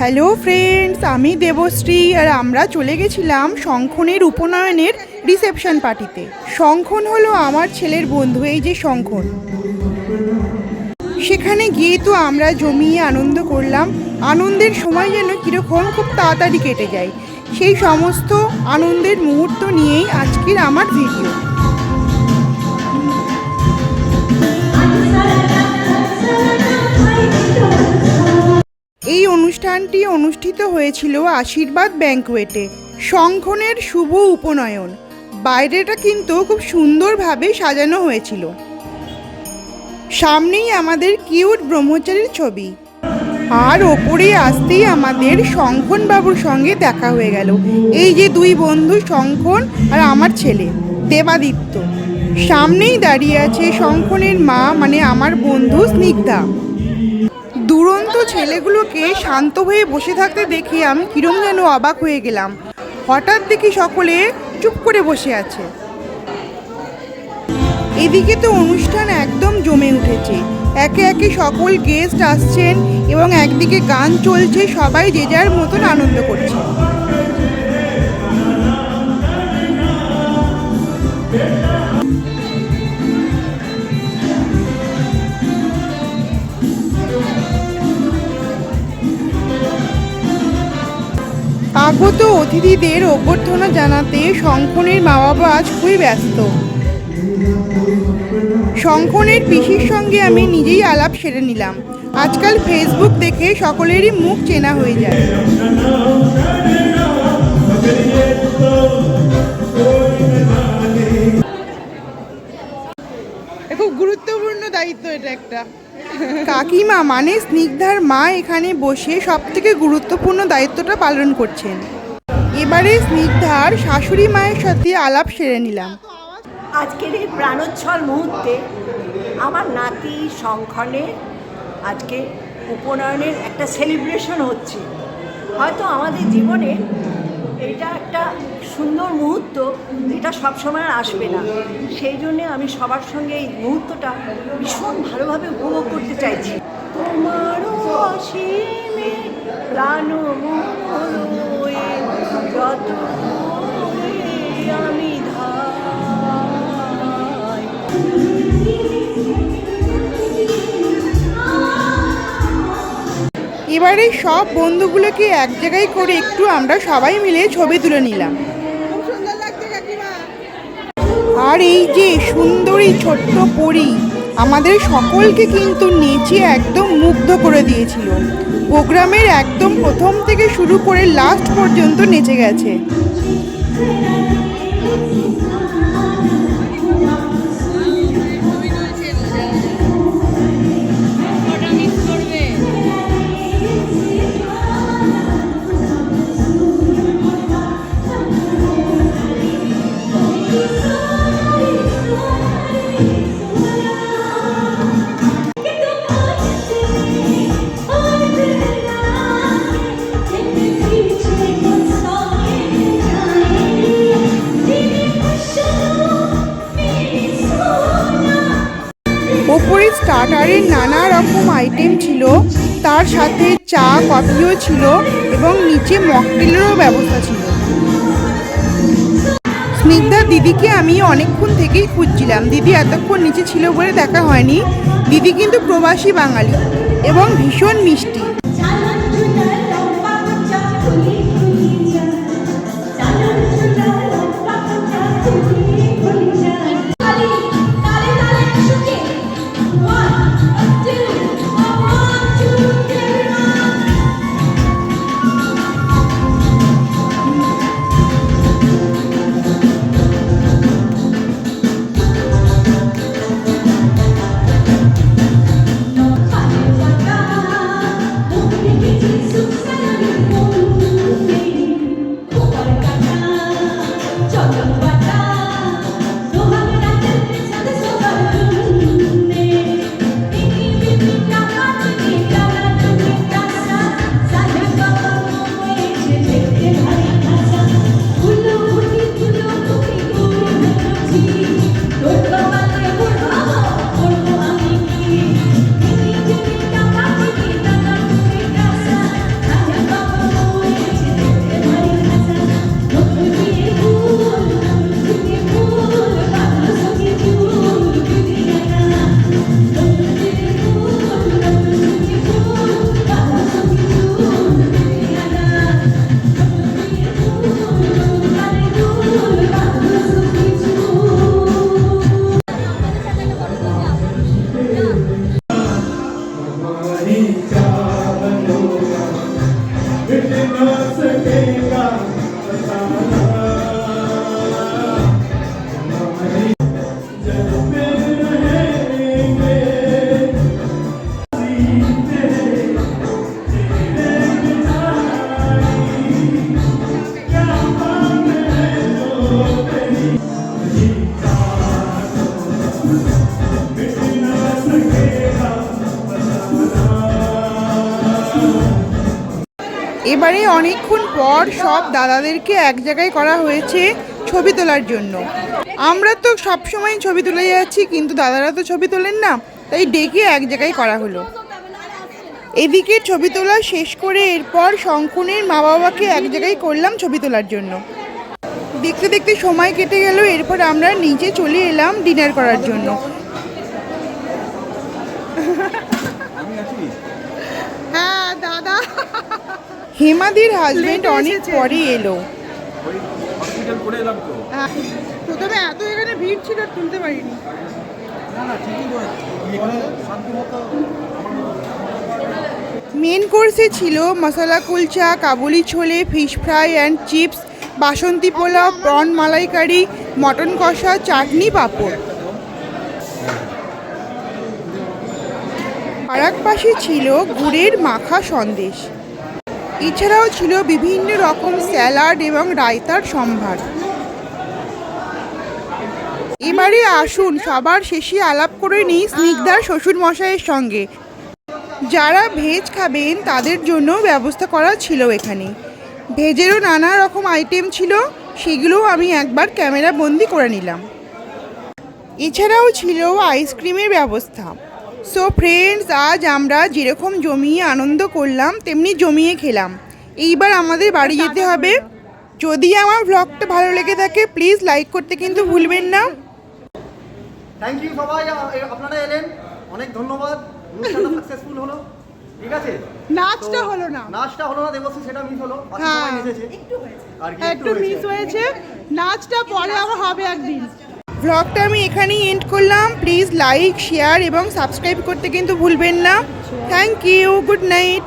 Hello friends, আমি দেবশ্রী আর আমরা চলে গেছিলাম শঙ্খনের উপনয়নের রিসেপশন পার্টিতে। শঙ্খন হলো আমার ছেলের বন্ধু, এই যে শঙ্খন। সেখানে গিয়ে তো আমরা জমিয়ে আনন্দ করলাম। আনন্দের সময় যেন কীরকম খুব তাড়াতাড়ি কেটে যায়, সেই সমস্ত আনন্দের মুহূর্ত নিয়েই আজকের আমার ভিডিও। এই অনুষ্ঠানটি অনুষ্ঠিত হয়েছিল আশীর্বাদ ব্যাংকুয়েটে, শঙ্খনের শুভ উপনয়ন। বাইরেটা কিন্তু খুব সুন্দরভাবে সাজানো হয়েছিল। সামনেই আমাদের কিউট ব্রহ্মচারীর ছবি, আর ওপরে আসতেই আমাদের শঙ্খন বাবুর সঙ্গে দেখা হয়ে গেল। এই যে দুই বন্ধু, শঙ্খন আর আমার ছেলে দেবাদিত্য। সামনেই দাঁড়িয়ে আছে শঙ্খনের মা, মানে আমার বন্ধু স্নিগ্ধা। দুরন্ত ছেলেগুলোকে শান্ত হয়ে বসে থাকতে দেখে আমি কিরম যেন অবাক হয়ে গেলাম। হঠাৎ দেখি সকলে চুপ করে বসে আছে। এদিকে তো অনুষ্ঠান একদম জমে উঠেছে, একে একে সকল গেস্ট আসছেন এবং একদিকে গান চলছে, সবাই যে যার মতন আনন্দ করছে। আগত অতিথিদের অভ্যর্থনা জানাতে শঙ্খনের মা বাবা আজ খুবই ব্যস্ত। শঙ্খনের পিসির সঙ্গে আমি নিজেই আলাপ সেরে নিলাম। আজকাল ফেসবুক দেখে সকলেরই মুখ চেনা হয়ে যায়। খুব গুরুত্বপূর্ণ দায়িত্ব এটা একটা। কাকিমা মানে স্নিগ্ধার মা এখানে বসে সব থেকে গুরুত্বপূর্ণ দায়িত্বটা পালন করছেন। এবারে স্নিগ্ধার শাশুড়ি মায়ের সাথে আলাপ সেরে নিলাম। আজকের এই প্রাণোচ্ছল মুহূর্তে আমার নাতি শঙ্খনের আজকে উপনয়নের একটা সেলিব্রেশন হচ্ছে। হয়তো আমাদের জীবনে এটা একটা সুন্দর মুহূর্ত, এটা সবসময় আসবে না। সেই জন্যে আমি সবার সঙ্গে এই মুহূর্তটা ভীষণ ভালোভাবে উপভোগ করতে চাইছি। তোমারও অসীমে প্রাণ যত আমি এবারে সব বন্ধুগুলোকে এক জায়গায় করে একটু আমরা সবাই মিলে ছবি তুলে নিলাম। আর এই যে সুন্দরী ছোট্ট পরী আমাদের সকলকে কিন্তু নেচে একদম মুগ্ধ করে দিয়েছিল। প্রোগ্রামের একদম প্রথম থেকে শুরু করে লাস্ট পর্যন্ত নেচে গেছে। ওপরে স্টার্টারের নানা রকম আইটেম ছিল, তার সাথে চা কফিও ছিল এবং নিচে মকটেলেরও ব্যবস্থা ছিল। স্নিগ্ধা দিদিকে আমি অনেকক্ষণ থেকেই খুঁজছিলাম, দিদি এতক্ষণ নিচে ছিল বলে দেখা হয়নি। দিদি কিন্তু প্রবাসী বাঙালি এবং ভীষণ মিষ্টি। এবারে অনেকক্ষণ পর সব দাদাদেরকে এক জায়গায় করা হয়েছে ছবি তোলার জন্য। আমরা তো সবসময় ছবি তুলে যাচ্ছি, কিন্তু দাদারা তো ছবি তোলেন না, তাই ডেকে এক জায়গায় করা হলো। এদিকে ছবি তোলা শেষ করে এরপর শঙ্খনের মা বাবাকে এক জায়গায় করলাম ছবি তোলার জন্য। দেখতে দেখতে সময় কেটে গেল, এরপর আমরা নিচে চলে এলাম ডিনার করার জন্য। হ্যাঁ দাদা, হেমাদির হাজবেন্ড অনেক পরে এলো। প্রথমে এত এখানে ভিড় ছিল, তুলতে পারিনি। মেন কোর্সে ছিল masala kulcha, kabuli chole, fish fry and chips, বাসন্তী পোলাও, প্রন মালাইকারি, মটন কষা, চাটনি, পাঁপড়। আর এক পাশে ছিল গুড়ের মাখা সন্দেশ। এছাড়াও ছিল বিভিন্ন রকম স্যালাড এবং রায়তার সম্ভার। এবারে আসুন সবার শেষে আলাপ করে নিই স্নিগ্ধার শ্বশুর মশাইয়ের সঙ্গে। যারা ভেজ খাবেন তাদের জন্য ব্যবস্থা করা ছিল এখানে। ভেজেরও নানা রকম আইটেম ছিল, সেগুলোও আমি একবার ক্যামেরা বন্দি করে নিলাম। এছাড়াও ছিল আইসক্রিমের ব্যবস্থা। সো ফ্রেন্ডস, আজ আমরা যেরকম জমিয়ে আনন্দ করলাম তেমনি জমিয়ে খেলাম। এইবার আমাদের বাড়ি যেতে হবে। যদি আমার ব্লগটা ভালো লেগে থাকে প্লিজ লাইক করতে কিন্তু ভুলবেন না। থ্যাংক ইউ সবাই, আপনারা এলেন, অনেক ধন্যবাদ। অনুষ্ঠানটা সাকসেসফুল হলো, ঠিক আছে। নাচটা হলো না, নাচটা হলো না দেবশ্রী, সেটা মিস হলো। বাকি হ্যাঁ। সবাই নেচেছে, আর কি একটু মিস হয়েছে। নাচটা পরে আবার হবে একদিন। ব্লগটা আমি এখানেই এন্ড করলাম। প্লিজ লাইক, শেয়ার এবং সাবস্ক্রাইব করতে কিন্তু ভুলবেন না। Thank you, good night.